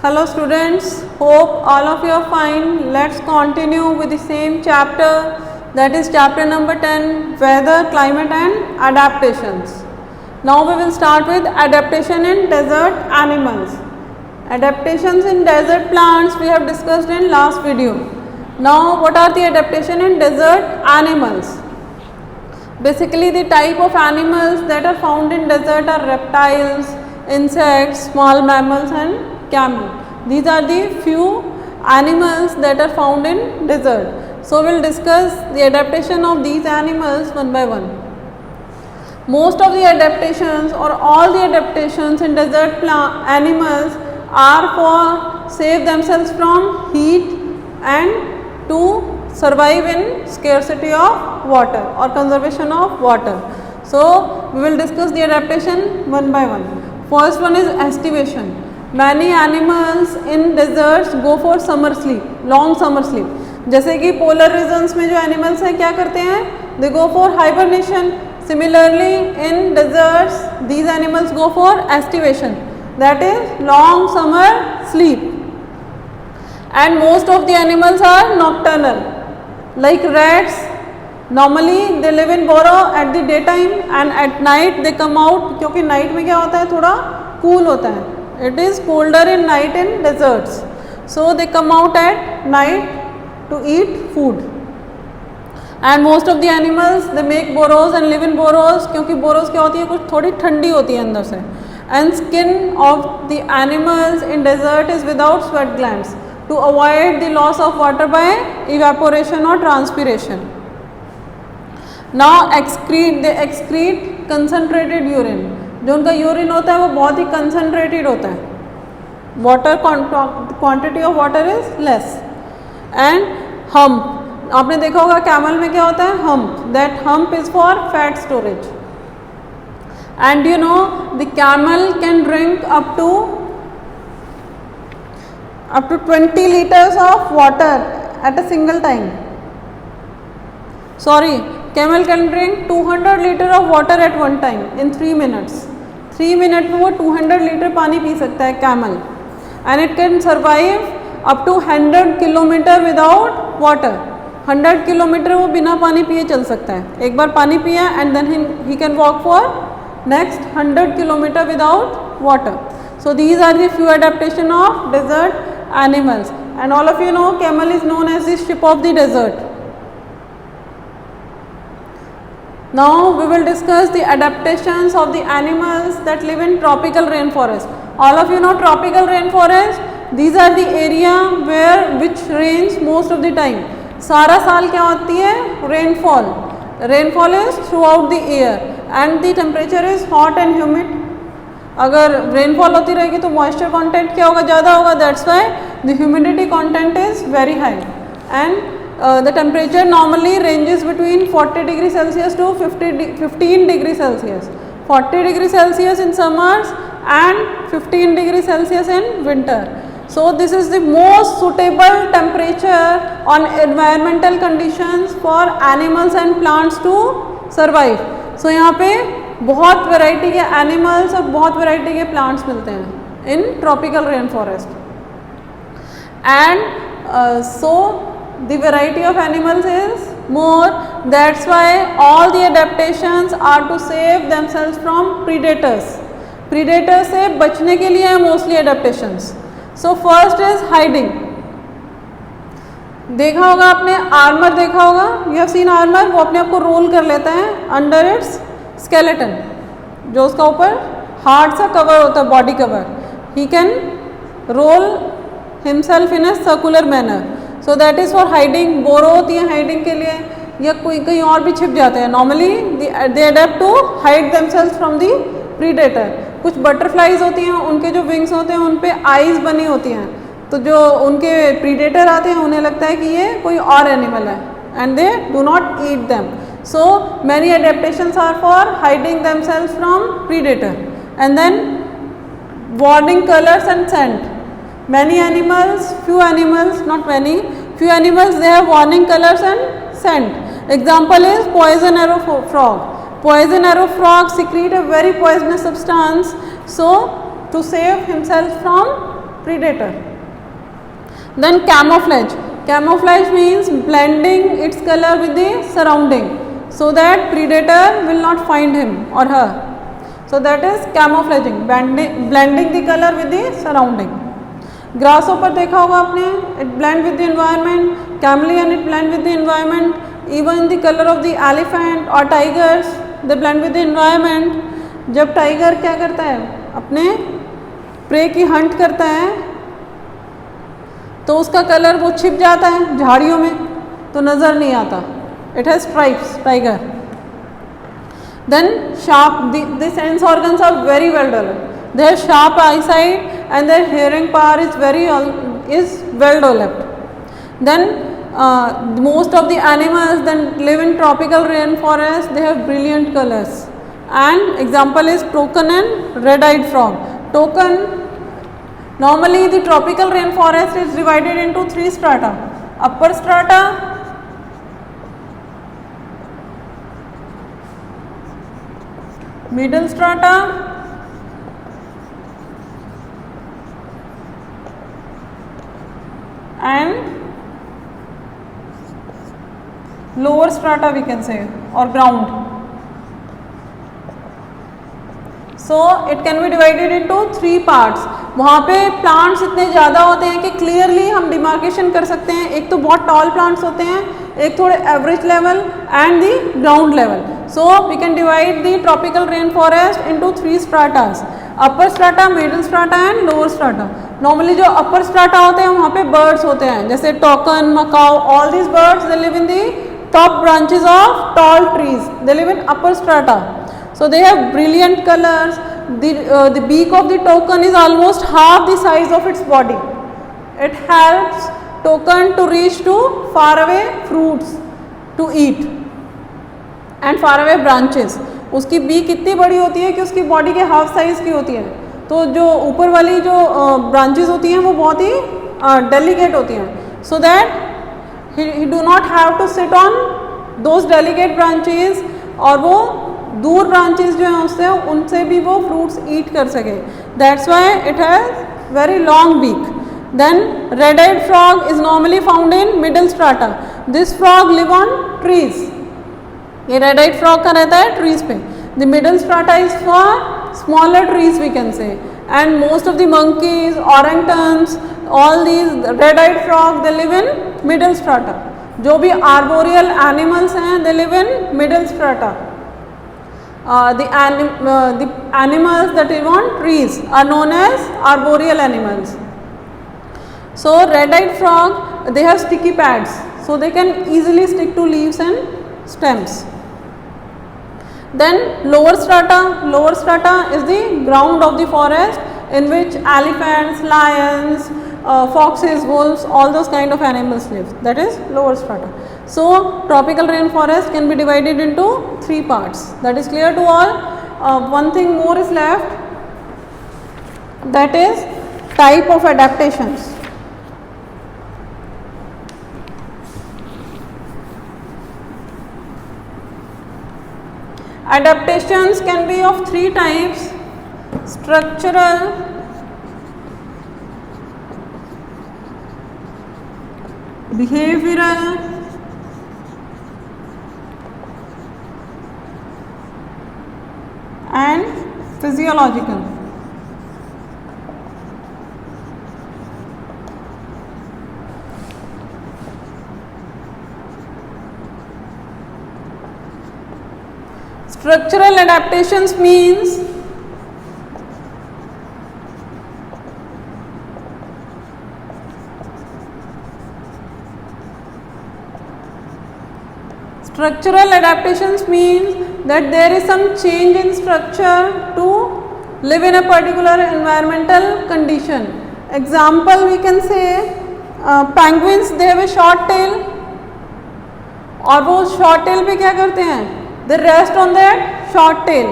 Hello students, hope all of you are fine. Let's continue with the same chapter, that is chapter number 10, weather, climate and adaptations. Now we will start with adaptation in desert animals. Adaptations in desert plants we have discussed in last video. Now what are the adaptation in desert animals? Basically the type of animals that are found in desert are reptiles, insects, small mammals and camel. These are the few animals that are found in desert. So we will discuss the adaptation of these animals one by one. Most of the adaptations or all the adaptations in desert animals are for save themselves from heat and to survive in scarcity of water or conservation of water. So we will discuss the adaptation one by one. First one is estivation. Many animals in deserts go for summer sleep, long summer sleep. जैसे कि polar regions में जो animals हैं क्या करते हैं? They go for hibernation. Similarly in deserts these animals go for estivation, that is long summer sleep. And most of the animals are nocturnal, like rats. Normally they live in burrow at the daytime and at night they come out, क्योंकि night में क्या होता है, थोड़ा cool होता है. It is colder in night in deserts, so they come out at night to eat food. And most of the animals they make burrows and live in burrows, क्योंकि burrows क्या होती है, कुछ थोड़ी ठंडी होती है अंदर से. And skin of the animals in desert is without sweat glands to avoid the loss of water by evaporation or transpiration. Now they excrete concentrated urine. जो उनका यूरिन होता है वो बहुत ही कंसनट्रेटेड होता है. Water quantity of water is less. And hump, आपने देखा होगा कैमल में क्या होता है, hump. That hump is for fat storage. And you know the camel can drink up to 20 liters of water at a single time. Sorry, camel can drink 200 liters of water at one time in 3 minutes. 3 मिनट में वो 200 litre पानी पी सकता है camel. And it can survive up to 100 kilometre without water. 100 kilometre वो बिना पानी पिए चल सकता है. एक बार पानी पिया and then he can walk for next 100 kilometre without water. So these are the few adaptation of desert animals. And all of you know camel is known as the ship of the desert. Now we will discuss the adaptations of the animals that live in tropical rainforest. All of you know tropical rainforest. These are the area which rains most of the time. सारा साल क्या होती है, rainfall. Rainfall is throughout the year and the temperature is hot and humid. अगर rainfall होती रहेगी तो moisture content क्या होगा, ज़्यादा होगा. That's why the humidity content is very high. And the temperature normally ranges between 40 degrees Celsius to 15 degrees Celsius. 40 degrees Celsius in summers and 15 degrees Celsius in winter. So this is the most suitable temperature on environmental conditions for animals and plants to survive. So यहाँ पे बहुत variety के animals और बहुत variety के plants मिलते हैं in tropical rainforest. And so the variety of animals is more. That's why all the adaptations are to save themselves from predators. Predators से बचने के लिए है mostly adaptations. So first is hiding. देखा होगा आपने आर्मर देखा होगा, you have seen आर्मर. वो अपने आप को रोल कर लेता है under its skeleton. जो उसका ऊपर हार्ड सा कवर होता है, body cover. He can roll himself in a circular manner. So that is for hiding. बोरो होती है हाइडिंग के लिए, या कोई कहीं और भी छिप जाते हैं. Normally they adapt to hide themselves from the predator. कुछ बटरफ्लाइज होती हैं, उनके जो विंग्स होते हैं उन पे आईज बनी होती हैं, तो जो उनके प्रीडेटर आते हैं उन्हें लगता है कि ये कोई और एनिमल है and they do not eat them. So many adaptations are for hiding themselves from predator. And then warning colours and scent. Many animals, few animals, not many, few animals they have warning colors and scent. Example is poison arrow frog. Poison arrow frog secrete a very poisonous substance. So to save himself from predator. Then camouflage. Camouflage means blending its color with the surrounding so that predator will not find him or her. So that is camouflaging, blending the color with the surrounding. Grasshopper देखा होगा आपने, it blend with the environment. Chameleon it blend with the environment. Even the color of the elephant or tigers, they blend with the environment. जब tiger क्या करता है, अपने pray की Hunt करता है तो उसका कलर वो छिप जाता है झाड़ियों में तो नज़र नहीं आता. It has stripes tiger. Then sharp, the sense organs are very well developed. They have sharp eyesight and their hearing power is well developed. Then most of the animals that live in tropical rainforest, they have brilliant colors, and example is toucan and red-eyed frog. Toucan, normally the tropical rainforest is divided into 3 strata: upper strata, middle strata, and lower strata we can say, or ground. So it can be divided into 3 parts. वहाँ पे plants इतने ज़्यादा होते हैं कि clearly हम demarcation कर सकते हैं. एक तो बहुत tall plants होते हैं, एक थोड़े average level and the ground level. So we can divide the tropical rainforest into 3 stratas: upper strata, middle strata and lower strata. Normally जो upper strata होते हैं वहाँ पे birds होते हैं, जैसे toucan, macaw, all these birds they live in the top branches of tall trees. They live in upper strata. So they have brilliant colors. The beak of the toucan is almost half the size of its body. It helps toucan to reach to far away fruits to eat and far away branches. उसकी beak इतनी बड़ी होती है कि उसकी body के half size की होती है. तो जो ऊपर वाली जो branches होती हैं वो बहुत ही delicate होती हैं. So that he do not have to sit on those delicate branches, और वो दूर branches जो हैं उससे उनसे भी वो fruits eat कर सके. That's why it has very long beak. Then red-eyed frog is normally found in middle strata. This frog live on trees. ये red-eyed frog का रहता है trees पे. The middle strata is for smaller trees we can say, and most of the monkeys, orangutans, all these red-eyed frog they live in middle strata. जो भी arboreal animals हैं they live in middle strata. The animals that live on trees are known as arboreal animals. So red-eyed frog, they have sticky pads, so they can easily stick to leaves and stems. Then lower strata is the ground of the forest in which elephants, lions, foxes, wolves, all those kind of animals live. That is lower strata. So tropical rainforest can be divided into 3 parts. That is clear to all. One thing more is left, that is type of adaptations. Adaptations can be of 3 types: structural, behavioral, and physiological. Structural adaptations means that there is some change in structure to live in a particular environmental condition. Example we can say penguins, they have a short tail, और वो short tail पे क्या करते हैं, they rest on that short tail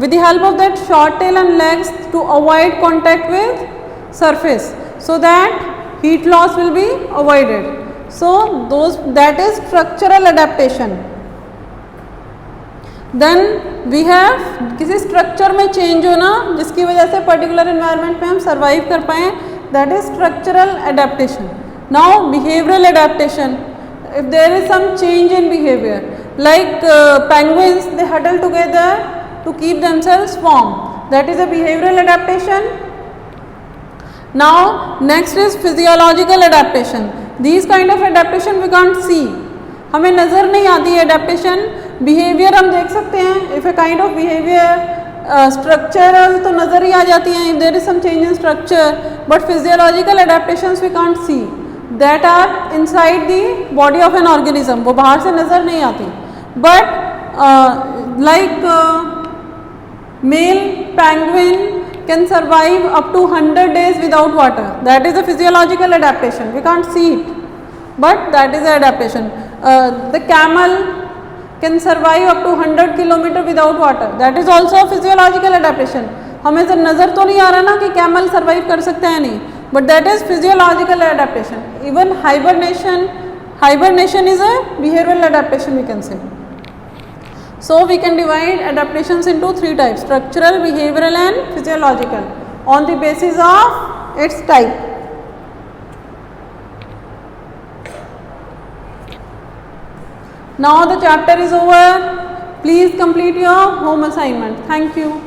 with the help of that short tail and legs to avoid contact with surface, so that heat loss will be avoided. So that is structural adaptation. Then we have किसी structure में change होना जिसकी वजह से particular environment में हम survive कर पाएँ, that is structural adaptation. Now behavioral adaptation, if there is some change in behavior, like penguins, they huddle together to keep themselves warm, that is a behavioral adaptation. Now next is physiological adaptation. These kind of adaptation we can't see, हमें नज़र नहीं आती है adaptation. Behavior हम देख सकते हैं, if a kind of behavior structural तो नज़र ही आ जाती हैं, if there is some change in structure, but physiological adaptations we can't see, that are inside the body of an organism, वो बाहर से नज़र नहीं आती. But like male penguin can survive up to 100 days without water, that is a physiological adaptation, we can't see it, but that is an adaptation. The camel can survive up to 100 kilometer without water, that is also a physiological adaptation. हमें से नज़र तो नहीं आ रहा ना कि camel survive कर सकते हैं नहीं, but that is physiological adaptation. Even hibernation is a behavioral adaptation, we can say. So we can divide adaptations into three types: structural, behavioral and physiological, on the basis of its type. Now the chapter is over. Please complete your home assignment. Thank you.